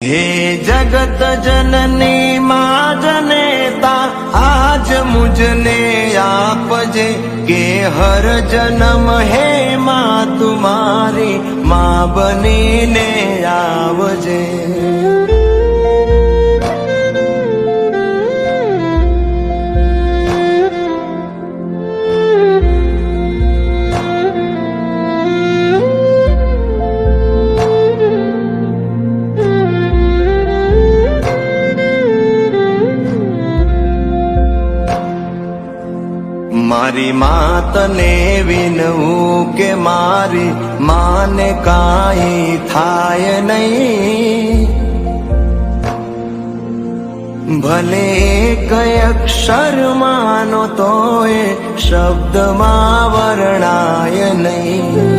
हे जगत जननी माँ जनेता आज मुझने आपजे के हर जन्म है माँ तुम्हारी माँ बनीने आवजे। मारी मात ने विनवू के मारी माने काई थाय नहीं, भले एक अक्षर मानो तो ए शब्द मा वर्णाय नहीं।